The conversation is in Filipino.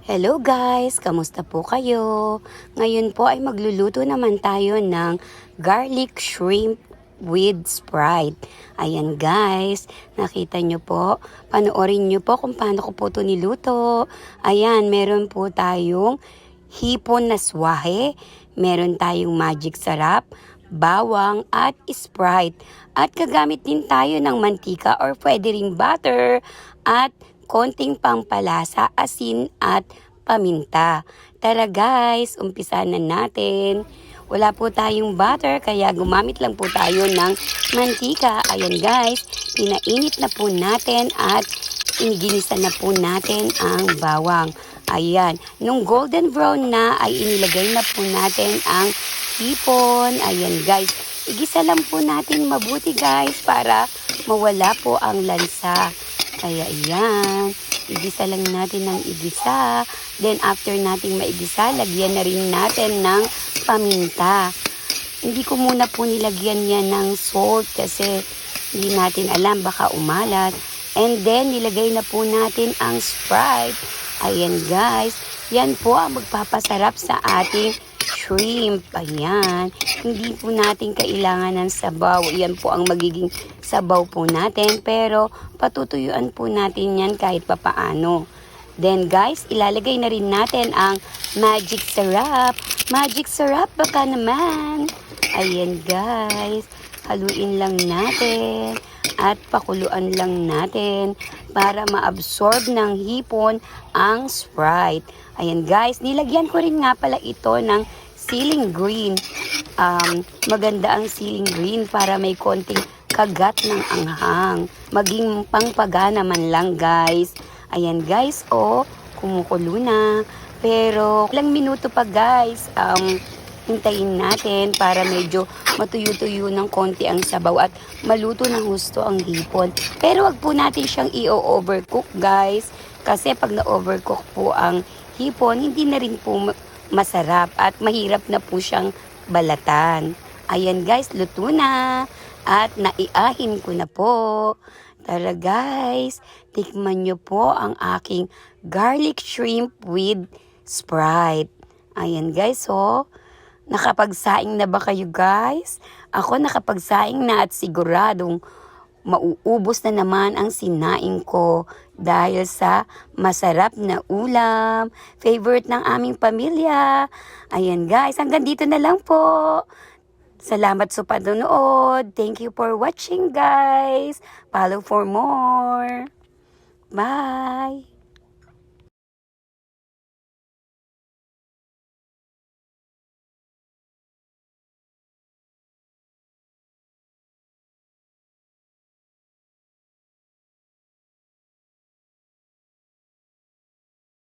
Hello guys! Kamusta po kayo? Ngayon po ay magluluto naman tayo ng garlic shrimp with Sprite. Ayan guys, nakita nyo po, panoorin nyo po kung paano ko po ito niluto. Ayan, meron po tayong hipon na swahe, meron tayong magic sarap, bawang at Sprite. At gagamit din tayo ng mantika or pwede ring butter at konting pampalasa, asin at paminta. Tara guys, umpisa na natin. Wala po tayong butter kaya gumamit lang po tayo ng mantika. Ayan guys, pinainit na po natin at ginisa na po natin ang bawang. Ayan, nung golden brown na ay inilagay na po natin ang hipon. Ayan guys, igisa lang po natin mabuti guys para mawala po ang lansa. Kaya ayan, igisa lang natin ng igisa. Then after nating maigisa, lagyan na rin natin ng paminta. Hindi ko muna po nilagyan yan ng salt kasi hindi natin alam, baka umalat. And then nilagay na po natin ang Sprite. Ayan guys, yan po ang magpapasarap sa ating shrimp. Ayan, hindi po natin kailangan ng sabaw. Yan po ang magiging sabaw po natin. Pero patutuyuan po natin yan kahit papaano. Then guys, ilalagay na rin natin ang magic syrup. Magic syrup baka naman. Ayan guys, haluin lang natin at pakuluan lang natin para ma-absorb ng hipon ang Sprite. Ayan guys, nilagyan ko rin nga pala ito ng ceiling green. Maganda ang ceiling green para may konting kagat ng anghang. Maging pangpagana man lang guys. Ayan guys, kumukulo na. Pero ilang minuto pa guys, hintayin natin para medyo matuyo-tuyo ng konti ang sabaw at maluto ng husto ang hipon. Pero wag po natin siyang i-overcook guys. Kasi pag na-overcook po ang hipon, hindi na rin po masarap at mahirap na po siyang balatan. Ayan guys, luto na at naiahin ko na po. Tara guys, tikman nyo po ang aking garlic shrimp with Sprite. Ayan guys, nakapagsaing na ba kayo guys? Ako nakapagsaing na at siguradong mauubos na naman ang sinaing ko dahil sa masarap na ulam. Favorite ng aming pamilya. Ayan guys, hanggang dito na lang po. Salamat sa panonood. Thank you for watching guys. Follow for more. Bye!